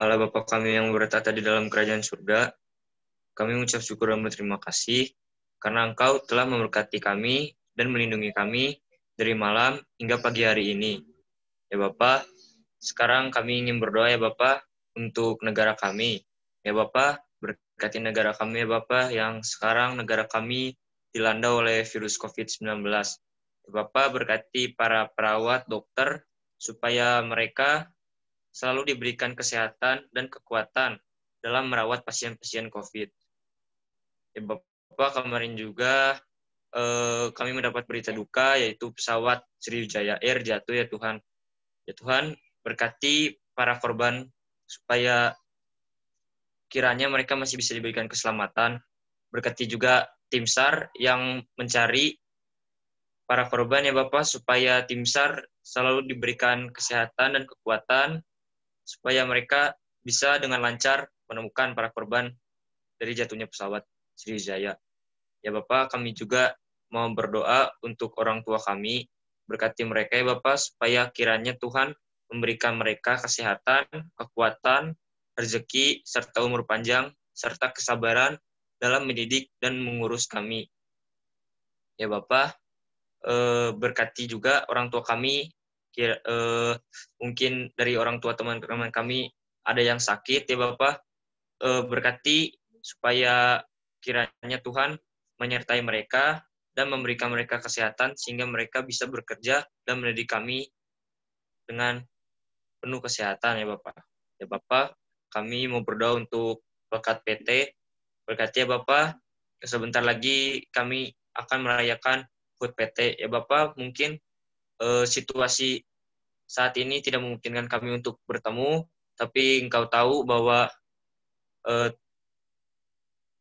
Allah Bapa kami yang bertata di dalam kerajaan surga, kami mengucap syukur dan berterima kasih karena Engkau telah memberkati kami dan melindungi kami dari malam hingga pagi hari ini. Ya Bapa, sekarang kami ingin berdoa ya Bapa untuk negara kami. Ya Bapa, berkati negara kami ya Bapa yang sekarang negara kami dilanda oleh virus COVID-19. Ya Bapa, berkati para perawat, dokter, supaya mereka selalu diberikan kesehatan dan kekuatan dalam merawat pasien-pasien COVID. Ya Bapak, kemarin juga kami mendapat berita duka, yaitu pesawat Sriwijaya Air jatuh ya Tuhan. Ya Tuhan, berkati para korban supaya kiranya mereka masih bisa diberikan keselamatan. Berkati juga tim SAR yang mencari para korban ya Bapak, supaya tim SAR selalu diberikan kesehatan dan kekuatan, supaya mereka bisa dengan lancar menemukan para korban dari jatuhnya pesawat Sriwijaya. Ya Bapak, kami juga mau berdoa untuk orang tua kami, berkati mereka ya Bapak, supaya kiranya Tuhan memberikan mereka kesehatan, kekuatan, rezeki, serta umur panjang, serta kesabaran dalam mendidik dan mengurus kami. Ya Bapak, berkati juga orang tua kami, mungkin dari orang tua teman-teman kami ada yang sakit ya Bapak, berkati supaya kiranya Tuhan menyertai mereka dan memberikan mereka kesehatan sehingga mereka bisa bekerja dan mendidik kami dengan penuh kesehatan ya Bapak. Ya Bapak, kami mau berdoa untuk Pelkat PT. Berkati ya Bapak, sebentar lagi kami akan merayakan HUT PT. Ya Bapak, mungkin situasi saat ini tidak memungkinkan kami untuk bertemu, tapi Engkau tahu bahwa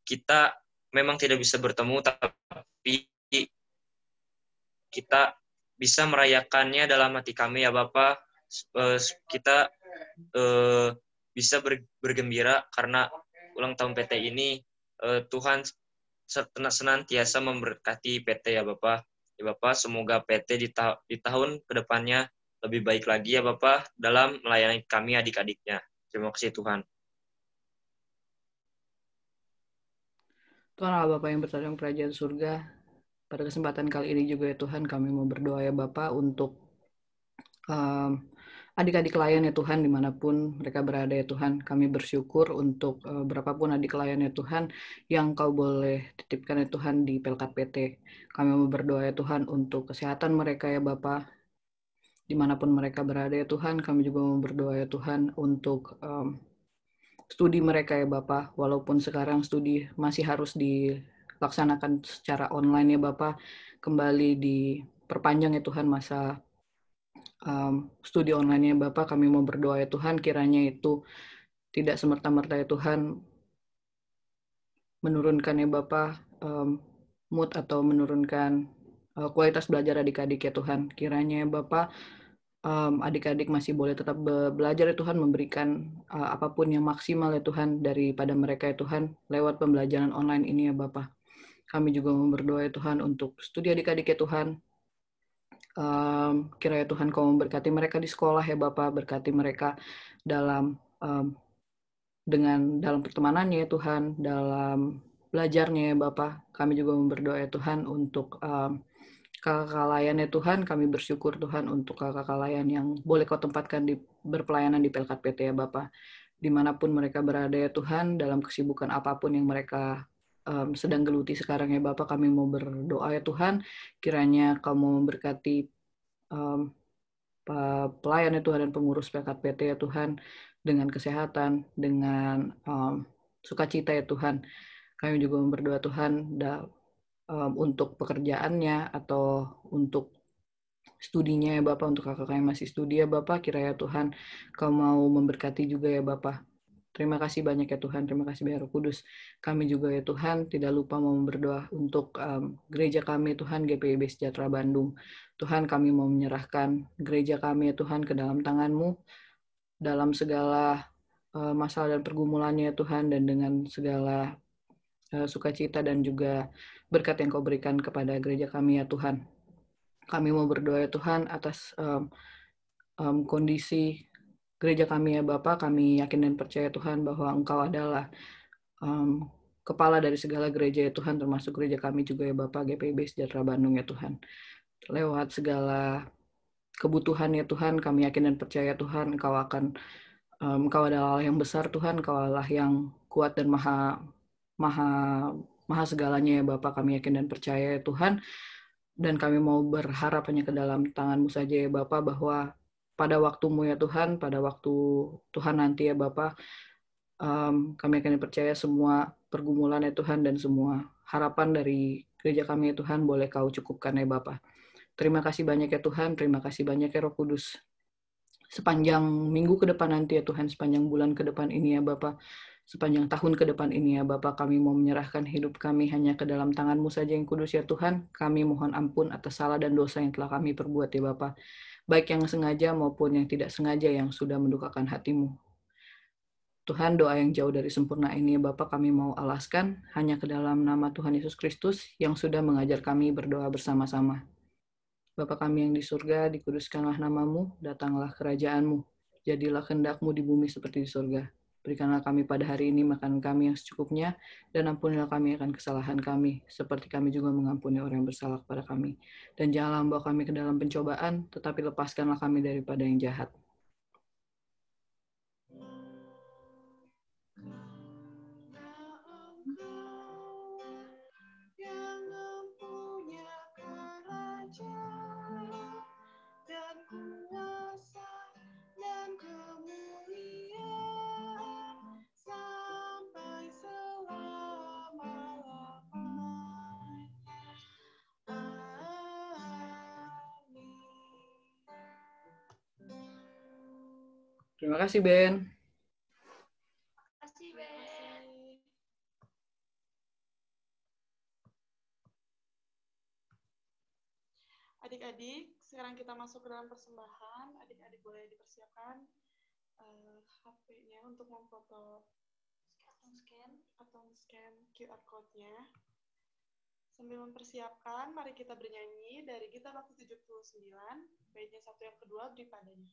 kita memang tidak bisa bertemu, tapi kita bisa merayakannya dalam hati kami ya Bapak. Kita bisa bergembira karena ulang tahun PT ini. Tuhan senantiasa memberkati PT ya Bapak. Ya Bapak, semoga PT di tahun kedepannya lebih baik lagi ya Bapak dalam melayani kami adik-adiknya. Terima kasih Tuhan. Tuhan Allah Bapa yang bertata dalam kerajaan surga, pada kesempatan kali ini juga ya Tuhan, kami mau berdoa ya Bapak untuk adik-adik layan ya Tuhan, dimanapun mereka berada ya Tuhan. Kami bersyukur untuk berapapun adik layan ya Tuhan, yang Kau boleh titipkan ya Tuhan di Pelkat PT. Kami mau berdoa ya Tuhan untuk kesehatan mereka ya Bapak, dimanapun mereka berada ya Tuhan. Kami juga mau berdoa ya Tuhan untuk studi mereka ya Bapak, walaupun sekarang studi masih harus dilaksanakan secara online ya Bapak, kembali diperpanjang ya Tuhan masa studi online ya Bapak. Kami mau berdoa ya Tuhan, kiranya itu tidak semerta-merta ya Tuhan menurunkan ya Bapak mood atau menurunkan kualitas belajar adik-adik ya Tuhan. Kiranya ya Bapak, adik-adik masih boleh tetap belajar ya Tuhan, memberikan apapun yang maksimal ya Tuhan daripada mereka ya Tuhan lewat pembelajaran online ini ya Bapak. Kami juga mau berdoa ya Tuhan untuk studi adik-adik ya Tuhan. Kiranya Tuhan Kau memberkati mereka di sekolah ya Bapak, berkati mereka dalam dalam pertemanannya ya Tuhan, dalam belajarnya ya Bapak. Kami juga mau berdoa ya Tuhan untuk kakak layan ya Tuhan. Kami bersyukur Tuhan untuk kakak layan yang boleh Kau tempatkan berpelayanan di Pelkat PT ya Bapak. Dimanapun mereka berada ya Tuhan, dalam kesibukan apapun yang mereka sedang geluti sekarang ya Bapak, kami mau berdoa ya Tuhan, kiranya Kau mau memberkati pelayan ya Tuhan dan pengurus Pelkat PT ya Tuhan dengan kesehatan, dengan sukacita ya Tuhan. Kami juga mau berdoa Tuhan untuk pekerjaannya atau untuk studinya ya Bapak, untuk kakak yang masih studi ya Bapak, kiranya Tuhan Kau mau memberkati juga ya Bapak. Terima kasih banyak ya Tuhan, terima kasih Biar Roh Kudus. Kami juga ya Tuhan tidak lupa mau berdoa untuk gereja kami Tuhan, GPIB Sejahtera Bandung. Tuhan, kami mau menyerahkan gereja kami ya Tuhan ke dalam tangan-Mu. dalam segala masalah dan pergumulannya Tuhan, dan dengan segala sukacita dan juga berkat yang Kau berikan kepada gereja kami ya Tuhan. Kami mau berdoa ya Tuhan atas kondisi gereja kami ya Bapa. Kami yakin dan percaya Tuhan bahwa Engkau adalah kepala dari segala gereja ya Tuhan, termasuk gereja kami juga ya Bapa, GPIB Sejahtera Bandung ya Tuhan. Lewat segala kebutuhan ya Tuhan, kami yakin dan percaya Tuhan Engkau adalah Allah yang besar Tuhan, Engkau Allah yang kuat dan maha segalanya ya Bapak. Kami yakin dan percaya ya Tuhan, dan kami mau berharap hanya ke dalam tangan-Mu saja ya Bapak, bahwa pada waktu-Mu ya Tuhan, pada waktu Tuhan nanti ya Bapak, kami akan percaya semua pergumulan ya Tuhan dan semua harapan dari gereja kami ya Tuhan boleh Kau cukupkan ya Bapak. Terima kasih banyak ya Tuhan, terima kasih banyak ya Roh Kudus. Sepanjang minggu ke depan nanti ya Tuhan, sepanjang bulan ke depan ini ya Bapak, sepanjang tahun ke depan ini ya Bapak, kami mau menyerahkan hidup kami hanya ke dalam tangan-Mu saja yang kudus ya Tuhan. Kami mohon ampun atas salah dan dosa yang telah kami perbuat ya Bapak, baik yang sengaja maupun yang tidak sengaja yang sudah mendukakan hati-Mu. Tuhan, doa yang jauh dari sempurna ini ya Bapak, kami mau alaskan hanya ke dalam nama Tuhan Yesus Kristus yang sudah mengajar kami berdoa bersama-sama. Bapa kami yang di surga, dikuduskanlah nama-Mu, datanglah kerajaan-Mu, jadilah kehendak-Mu di bumi seperti di surga. Berikanlah kami pada hari ini makanan kami yang secukupnya, dan ampunilah kami akan kesalahan kami, seperti kami juga mengampuni orang yang bersalah kepada kami. Dan janganlah membawa kami ke dalam pencobaan, tetapi lepaskanlah kami daripada yang jahat. Terima kasih, Ben. Terima kasih, Ben. Adik-adik, sekarang kita masuk ke dalam persembahan. Adik-adik boleh dipersiapkan HP-nya untuk memfoto atau scan QR code-nya. Sambil mempersiapkan, mari kita bernyanyi dari Gita Bakti 79, baitnya 1 yang kedua, beri padanya.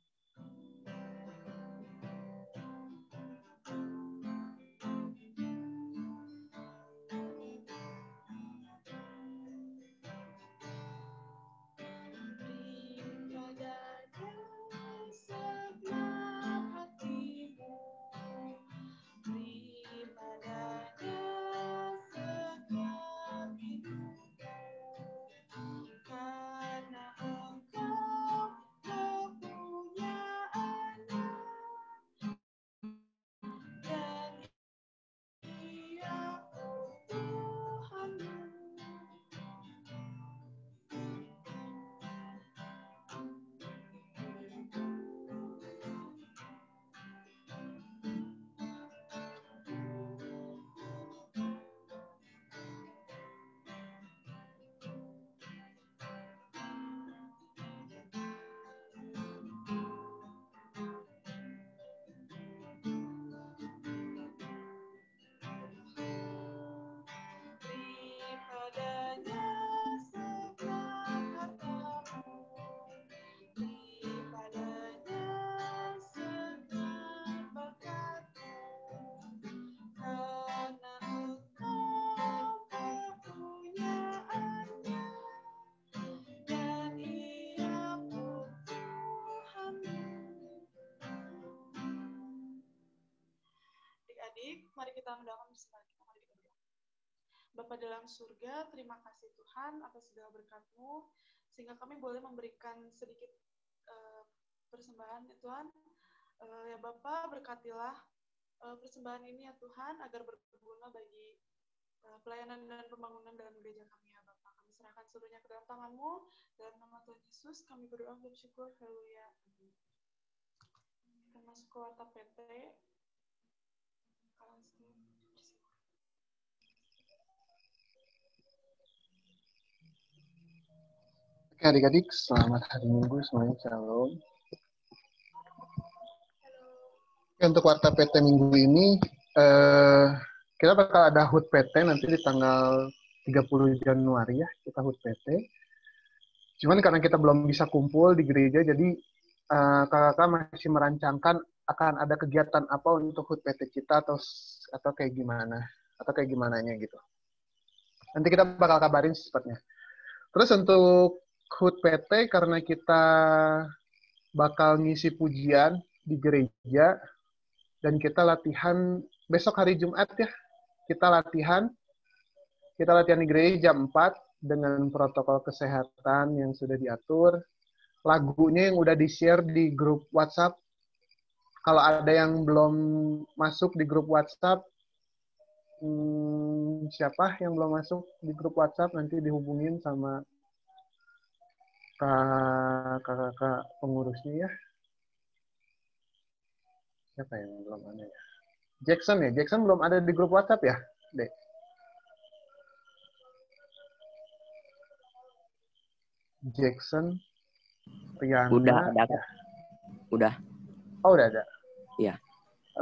Mari kita mendoakan bersama. Mari kita berdoa. Bapa dalam surga, terima kasih Tuhan atas segala berkat-Mu, sehingga kami boleh memberikan sedikit persembahan ya Tuhan. Ya Bapa, berkatilah persembahan ini ya Tuhan, agar berguna bagi pelayanan dan pembangunan dalam gereja kami ya Bapa. Kami serahkan seluruhnya ke dalam tangan-Mu, dalam nama Tuhan Yesus kami berdoa bersyukur, haleluya. Kita masuk ke warta PT. Oke adik-adik, selamat hari Minggu semuanya, shalom. Untuk Warta PT minggu ini, kita bakal ada HUT PT nanti di tanggal 30 Januari ya, kita HUT PT. Cuman karena kita belum bisa kumpul di gereja, jadi kakak-kakak masih merancangkan akan ada kegiatan apa untuk HUT PT kita atau kayak gimana, atau kayak gimananya gitu. Nanti kita bakal kabarin secepatnya. Terus untuk HUT PT, karena kita bakal ngisi pujian di gereja, dan kita latihan besok hari Jumat ya. Kita latihan di gereja jam 4 dengan protokol kesehatan yang sudah diatur. Lagunya yang udah di-share di grup WhatsApp. Kalau ada yang belum masuk di grup WhatsApp, siapa yang belum masuk di grup WhatsApp nanti dihubungin sama kakak pengurusnya ya. Siapa yang belum ada ya? Jackson ya? Jackson belum ada di grup WhatsApp ya? Dek. Jackson, Riana. Udah ada. Ya. Udah. Oh, udah ada. Iya.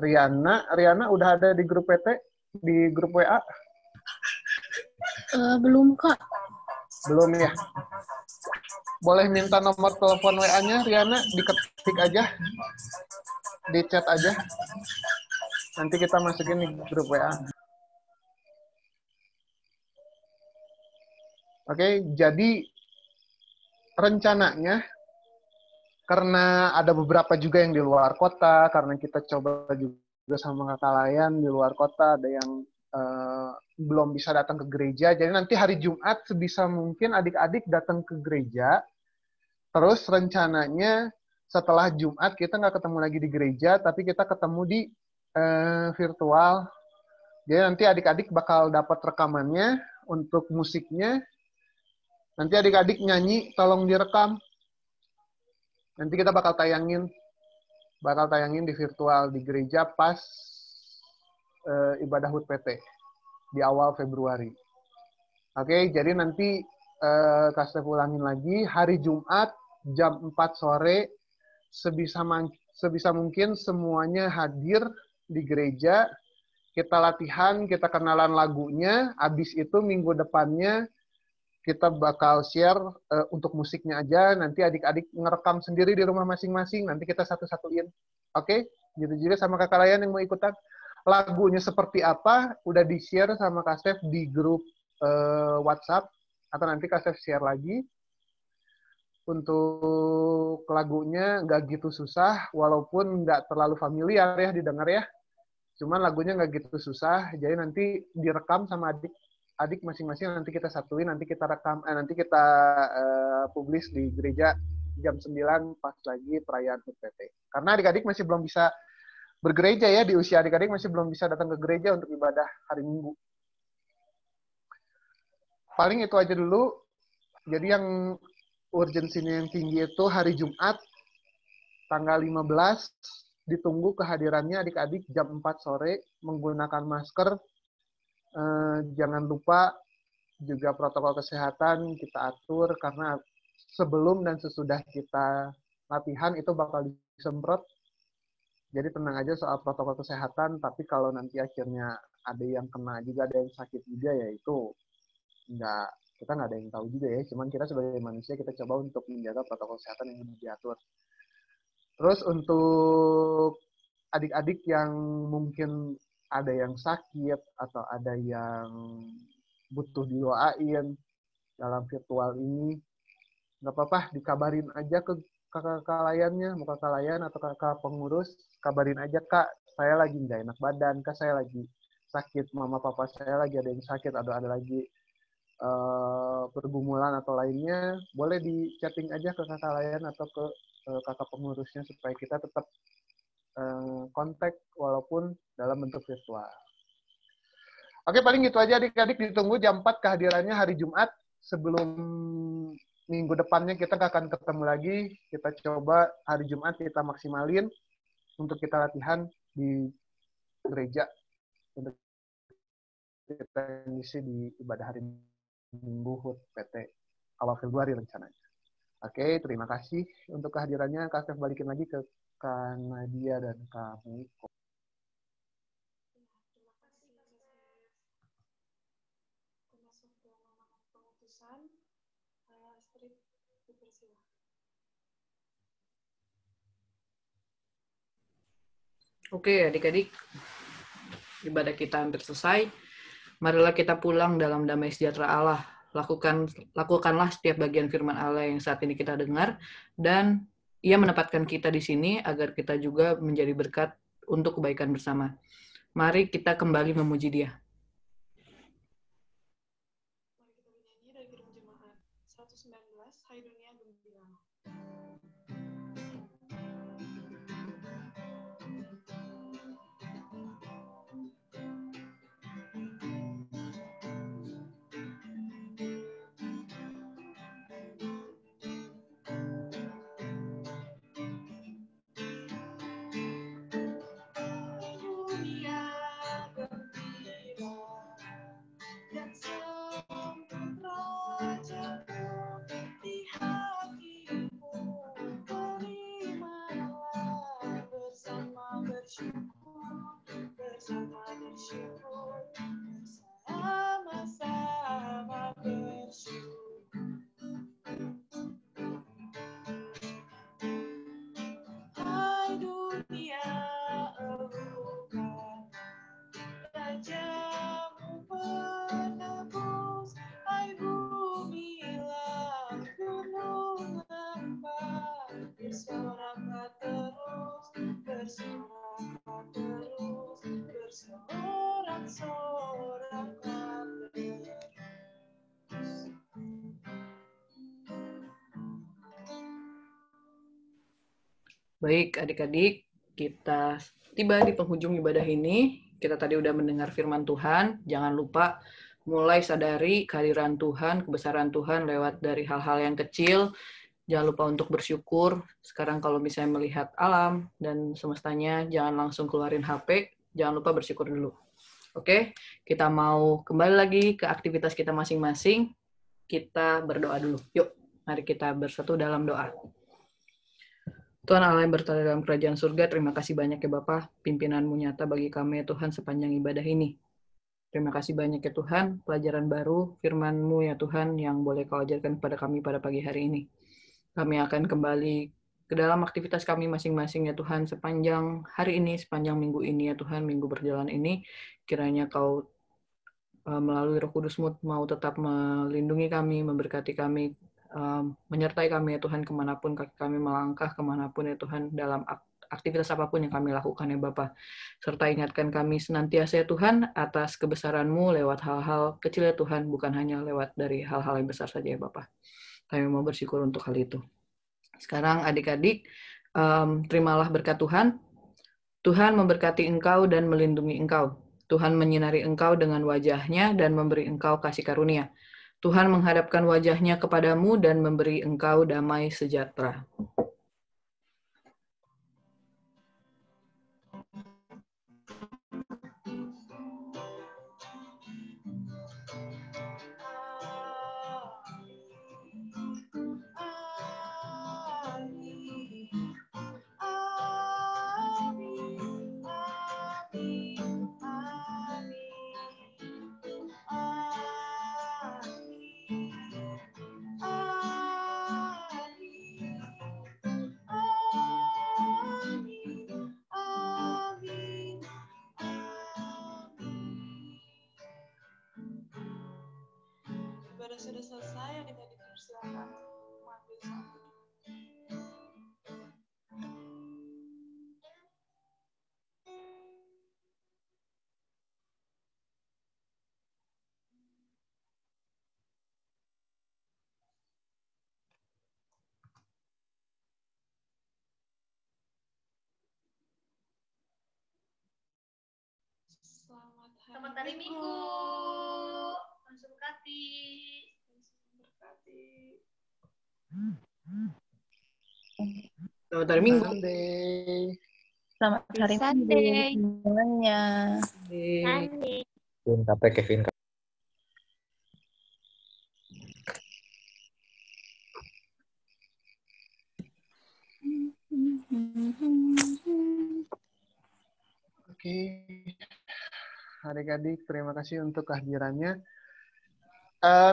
Riana udah ada di grup PT, di grup WA? Belum, Kak. Belum ya? Boleh minta nomor telepon WA-nya, Riana? Diketik aja. Di chat aja. Nanti kita masukin di grup WA. Oke, jadi rencananya karena ada beberapa juga yang di luar kota, karena kita coba juga sama kakak layan di luar kota, ada yang belum bisa datang ke gereja. Jadi nanti hari Jumat sebisa mungkin adik-adik datang ke gereja. Terus rencananya setelah Jumat kita nggak ketemu lagi di gereja, tapi kita ketemu di virtual. Jadi nanti adik-adik bakal dapat rekamannya untuk musiknya. Nanti adik-adik nyanyi, tolong direkam. Nanti kita bakal tayangin di virtual di gereja pas ibadah HUT PT di awal Februari. Oke, jadi nanti Kak ulangin lagi, hari Jumat jam 4 sore sebisa mungkin semuanya hadir di gereja. Kita latihan, kita kenalan lagunya, habis itu minggu depannya kita bakal share untuk musiknya aja, nanti adik-adik ngerekam sendiri di rumah masing-masing, nanti kita satu-satuin. Oke? Gitu juga sama kakak layan yang mau ikutan. Lagunya seperti apa, udah di-share sama Kak Stef di grup WhatsApp, atau nanti Kak Stef share lagi. Untuk lagunya nggak gitu susah, walaupun nggak terlalu familiar ya didengar ya. Cuman lagunya nggak gitu susah, jadi nanti direkam sama adik masing-masing, nanti kita satuin, nanti kita rekam, nanti kita publish di gereja jam 9 pas lagi perayaan HUT PT. Karena adik-adik masih belum bisa bergereja ya, di usia adik-adik masih belum bisa datang ke gereja untuk ibadah hari Minggu. Paling itu aja dulu. Jadi yang urgensinya yang tinggi itu hari Jumat tanggal 15, ditunggu kehadirannya adik-adik jam 4 sore, menggunakan masker. Jangan lupa juga protokol kesehatan kita atur, karena sebelum dan sesudah kita latihan itu bakal disemprot. Jadi tenang aja soal protokol kesehatan, tapi kalau nanti akhirnya ada yang kena juga, ada yang sakit juga, ya itu kita nggak ada yang tahu juga ya. Cuman kita sebagai manusia kita coba untuk menjaga protokol kesehatan yang diatur. Terus untuk adik-adik yang mungkin ada yang sakit atau ada yang butuh didoain dalam virtual ini, nggak apa-apa, dikabarin aja ke kakak layannya, mau kakak layan atau kakak pengurus, kabarin aja, Kak, saya lagi nggak enak badan, Kak, saya lagi sakit, mama papa saya lagi ada yang sakit, ada lagi pergumulan atau lainnya, boleh di chatting aja ke kakak layan atau ke kakak pengurusnya supaya kita tetap kontak walaupun dalam bentuk virtual. Oke, paling gitu aja adik-adik, ditunggu jam 4 kehadirannya hari Jumat. Sebelum minggu depannya kita nggak akan ketemu lagi. Kita coba hari Jumat kita maksimalin untuk kita latihan di gereja untuk kita ngisi di ibadah hari Minggu HUT PT awal Februari rencananya. Oke, terima kasih untuk kehadirannya. Kak Stef balikin lagi ke Kak Nadia dan Kak Miko. Oke, adik-adik, ibadah kita hampir selesai. Marilah kita pulang dalam damai sejahtera Allah. Lakukanlah setiap bagian firman Allah yang saat ini kita dengar, dan Ia menempatkan kita di sini agar kita juga menjadi berkat untuk kebaikan bersama. Mari kita kembali memuji Dia. Mari kita bernyanyi dari Kidung Jemaat 119, Hai Dunia Gembira. Bersama-sama bersyukur. Hai dunia, elukan rajamu penebus. Hai bumi, laut, gunung, lembah, bersoraklah terus, bersoraklah terus, bersorak-soraklah terus. Baik, adik-adik, kita tiba di penghujung ibadah ini. Kita tadi udah mendengar firman Tuhan. Jangan lupa mulai sadari kehadiran Tuhan, kebesaran Tuhan lewat dari hal-hal yang kecil. Jangan lupa untuk bersyukur. Sekarang kalau misalnya melihat alam dan semestanya, jangan langsung keluarin HP. Jangan lupa bersyukur dulu. Oke, kita mau kembali lagi ke aktivitas kita masing-masing. Kita berdoa dulu. Yuk, mari kita bersatu dalam doa. Tuhan Allah yang bertata dalam kerajaan surga, terima kasih banyak ya Bapa, pimpinanmu nyata bagi kami ya Tuhan sepanjang ibadah ini. Terima kasih banyak ya Tuhan, pelajaran baru, firman-Mu ya Tuhan yang boleh Kau ajarkan kepada kami pada pagi hari ini. Kami akan kembali ke dalam aktivitas kami masing-masing ya Tuhan sepanjang hari ini, sepanjang minggu ini ya Tuhan, minggu berjalan ini. Kiranya Kau melalui Roh Kudus-Mu mau tetap melindungi kami, memberkati kami, menyertai kami ya Tuhan kemanapun kaki kami melangkah, kemanapun ya Tuhan dalam aktivitas apapun yang kami lakukan ya Bapa. Serta ingatkan kami senantiasa ya Tuhan atas kebesaran-Mu lewat hal-hal kecil ya Tuhan, bukan hanya lewat dari hal-hal yang besar saja ya Bapa. Kami mau bersyukur untuk hal itu. Sekarang adik-adik, terimalah berkat Tuhan. Tuhan memberkati engkau dan melindungi engkau. Tuhan menyinari engkau dengan wajah-Nya dan memberi engkau kasih karunia. Tuhan menghadapkan wajah-Nya kepadamu dan memberi engkau damai sejahtera. Ibadah sudah selesai, adik-adik persilakan mengambil satu. Selamat hari Minggu. Langsung berkati. Selamat hari Minggu. Selamat hari Minggu semuanya. Kevin. Oke. Adik-adik, terima kasih untuk kehadirannya.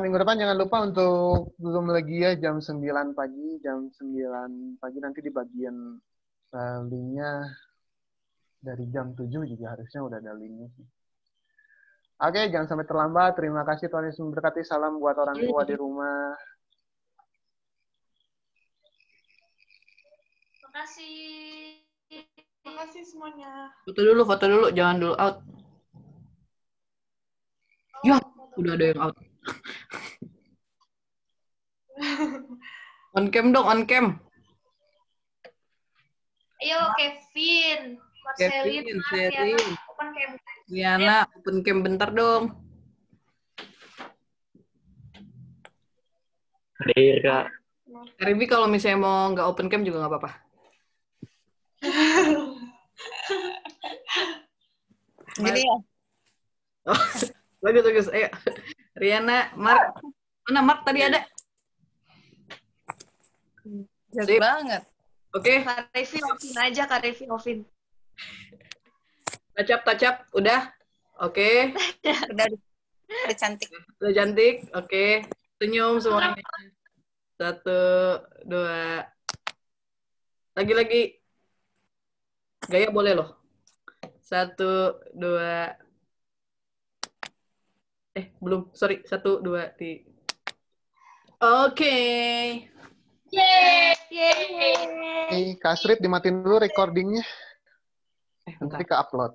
Minggu depan jangan lupa untuk Zoom lagi ya jam 9 pagi. Jam 9 pagi nanti di bagian linknya dari jam 7 juga harusnya udah ada linknya. Oke, jangan sampai terlambat. Terima kasih Tuhan Yesus memberkati. Salam buat orang tua di rumah. Terima kasih. Terima kasih semuanya. Foto dulu, jangan dulu out. Ya, udah ada yang out. On cam dong, on cam. Ayo Kevin, Marcelin, Marciana, open cam. Liana, open cam bentar dong. Kak. Ribi kalau misalnya mau nggak open cam juga nggak apa-apa. Gini ya. Oh, bagus. Ayo. Riana, Mark. Mana Mark tadi ada? Jago banget. Oke. Kak Revi offin aja, Kak Revi offin. Tacap, udah? Oke. Udah cantik. Udah cantik, oke. Senyum semuanya. 1, 2. Lagi. Gaya boleh loh. 1, 2. Belum. Sorry. 1, 2, 3. Oke. Kak Astrid dimatiin dulu recordingnya. Nanti ke upload.